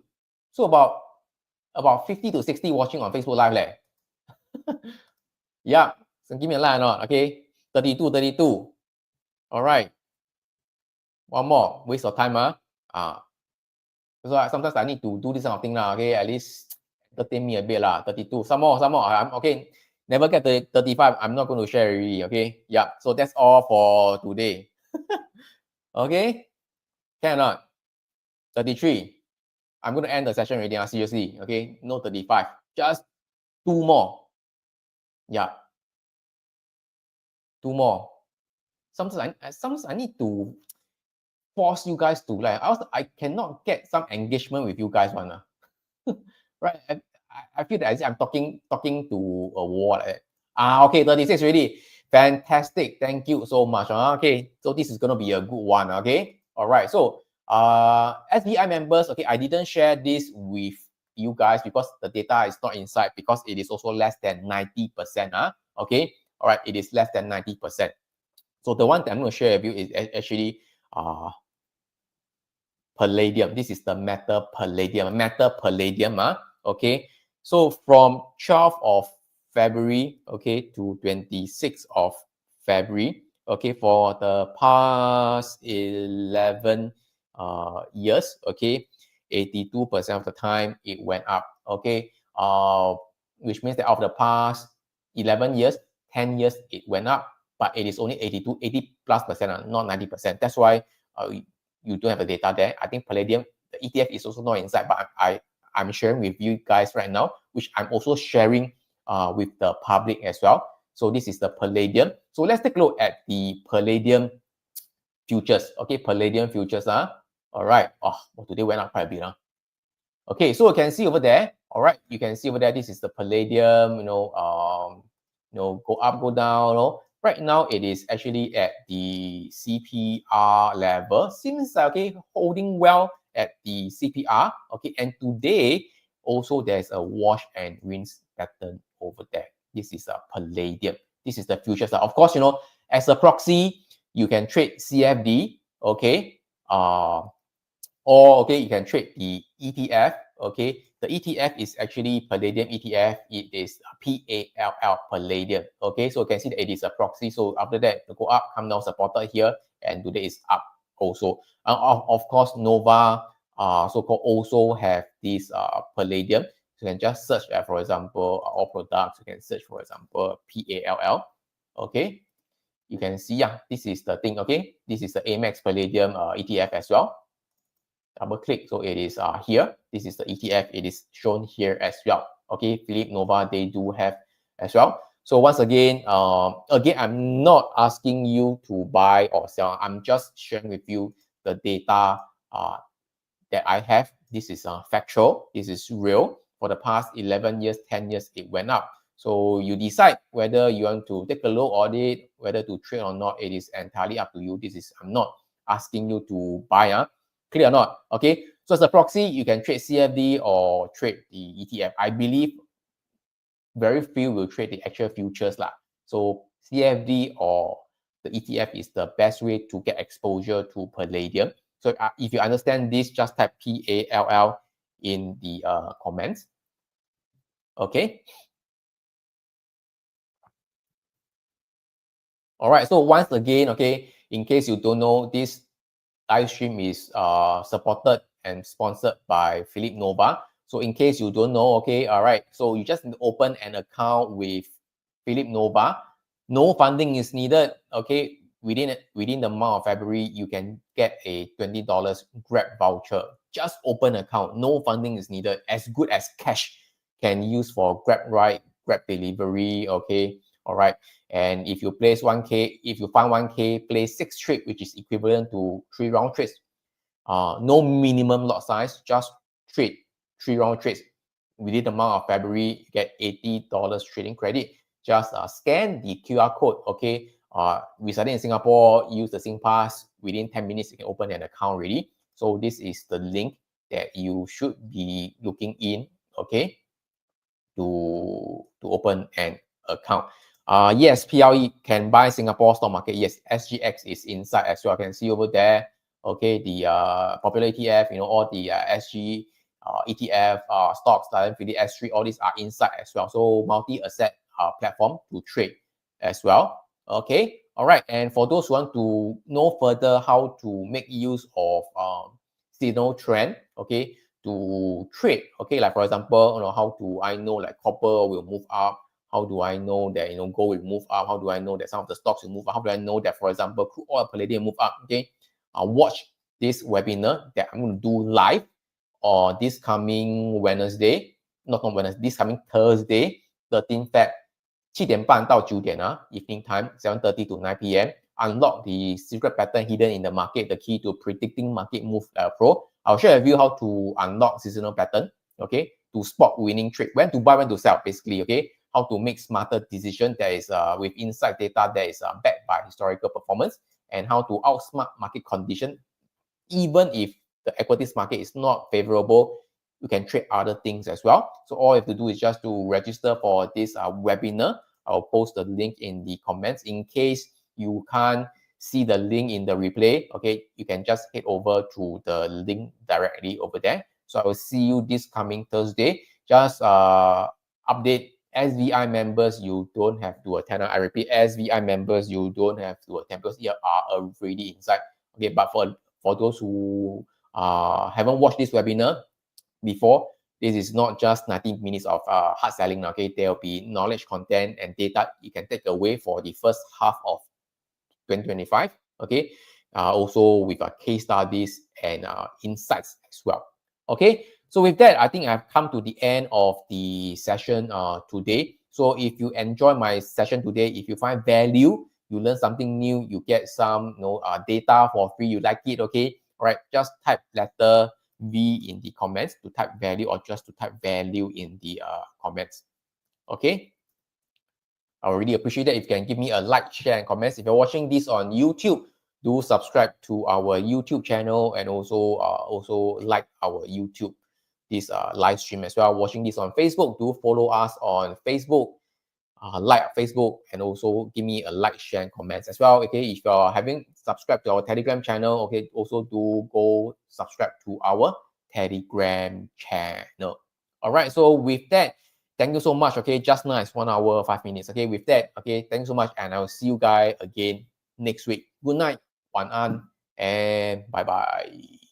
So about 50 to 60 watching on Facebook Live leh. Yeah, so give me a line or not, okay? 32, 32. All right. One more. Waste of time, so sometimes I need to do this kind of thing now, okay? At least entertain me a bit lah. 32. Some more. I'm okay. Never get to 35. I'm not going to share already, okay? Yeah. So that's all for today. Okay? Can or not? 33. I'm going to end the session already. Seriously, okay? No 35. Just two more. Yeah. Two more. Sometimes I need to force you guys to like. I cannot get some engagement with you guys one. Right? I feel that as if I'm talking to a wall. Okay, 36 already. Fantastic. Thank you so much. Okay, so this is gonna be a good one. Okay, all right. So SBI members, okay, I didn't share this with you guys because the data is not inside because it is also less than 90%. Okay, all right, it is less than 90%. So the one that I'm going to share with you is actually palladium. This is the metal palladium. Okay. So from 12th of February, okay, to 26th of February, okay, for the past 11 years, okay, 82% of the time it went up, okay, which means that of the past 11 years, 10 years it went up, but it is only 80 plus percent, not 90%. That's why you don't have the data there. I think Palladium, the ETF is also not inside, but I'm sharing with you guys right now, which I'm also sharing with the public as well. So this is the Palladium. So let's take a look at the Palladium futures. Okay, Palladium futures. All right. Oh, well, today went up quite a bit. Okay, so you can see over there. All right, you can see over there. This is the Palladium. Go up, go down. Right now, it is actually at the CPR level. Seems okay, holding well at the CPR. Okay, and today also there's a wash and rinse pattern over there. This is a Palladium. This is the futures. Of course, as a proxy, you can trade CFD. Okay, or okay, you can trade the ETF. Okay, the ETF is actually Palladium ETF. It is PALL Palladium. Okay, so you can see that it is a proxy. So after that, to go up, come down, supported here, and today is up also. Of course, Nova so-called also have this Palladium. So you can just search for example, all products. You can search, for example, PALL. Okay, you can see, this is the thing. Okay, this is the Amex Palladium ETF as well. Double click, so it is here. This is the ETF. It is shown here as well. Okay, Phillip Nova, they do have as well. So once again, I'm not asking you to buy or sell. I'm just sharing with you the data that I have. This is factual. This is real. For the past 11 years, 10 years, it went up. So you decide whether you want to take a look at it, whether to trade or not. It is entirely up to you. I'm not asking you to buy. Clear or not? Okay. So as a proxy, you can trade CFD or trade the ETF. I believe very few will trade the actual futures lah. So CFD or the ETF is the best way to get exposure to Palladium. So if you understand this, just type PALL in the comments. Okay. All right. So once again, okay, in case you don't know, this live stream is supported and sponsored by Phillip Nova. So in case you don't know, okay, all right, so you just need to open an account with Phillip Nova. No funding is needed. Okay, within the month of February, you can get a $20 Grab voucher. Just open account. No funding is needed. As good as cash can use for Grab ride, Grab delivery. Okay, all right. And if you place 1K, if you find 1K, place 6 trades, which is equivalent to 3 round trades. No minimum lot size, just trade 3 round trades. Within the month of February, you get $80 trading credit. Just scan the QR code, okay? Residing in Singapore, use the SingPass. Within 10 minutes, you can open an account already. So this is the link that you should be looking in, okay, to open an account. Yes, PLE can buy Singapore stock market. Yes, SGX is inside as well. I can see over there. Okay, the popular ETF, all the SG ETF stocks, like the S3, all these are inside as well. So multi-asset platform to trade as well. Okay, all right. And for those who want to know further how to make use of signal trend, okay, to trade, okay, like for example, how do I know like copper will move up? How do I know that gold will move up? How do I know that some of the stocks will move up? How do I know that, for example, crude oil, palladium move up? Okay, watch this webinar that I'm going to do live or this coming Wednesday, not on Wednesday, this coming Thursday, 13 Feb, 7点半到9点 evening time, 7:30 to 9 p.m. Unlock the secret pattern hidden in the market, the key to predicting market move pro. I'll share with you how to unlock seasonal pattern, okay, to spot winning trade, when to buy, when to sell, basically, okay, how to make smarter decision that is with insight data that is backed by historical performance, and how to outsmart market condition even if the equities market is not favorable. You can trade other things as well. So all you have to do is just to register for this webinar. I'll post the link in the comments. In case you can't see the link in the replay, okay, you can just head over to the link directly over there. So I will see you this coming Thursday. Just update SVI members, you don't have to attend. I repeat, SVI members, you don't have to attend because you are already inside. Okay, but for those who haven't watched this webinar before, this is not just 90 minutes of hard selling. Okay, there will be knowledge, content, and data you can take away for the first half of 2025. Okay, also with case studies and insights as well. Okay, so with that, I think I've come to the end of the session today. So if you enjoy my session today, if you find value, you learn something new, you get some data for free, you like it, okay, all right, just type letter V in the comments to type value, or just to type value in the comments. Okay, I would really appreciate that if you can give me a like, share, and comments. If you're watching this on YouTube, do subscribe to our YouTube channel, and also like our YouTube this live stream as well. Watching this on Facebook, do follow us on Facebook, like Facebook, and also give me a like, share, and comments as well. Okay, if you're having subscribed to our Telegram channel, okay, also do go subscribe to our Telegram channel. All right, so with that, thank you so much. Okay, just nice 1 hour 5 minutes. Okay, with that, okay, thanks so much, and I'll see you guys again next week. Good night, 晚安, and bye bye.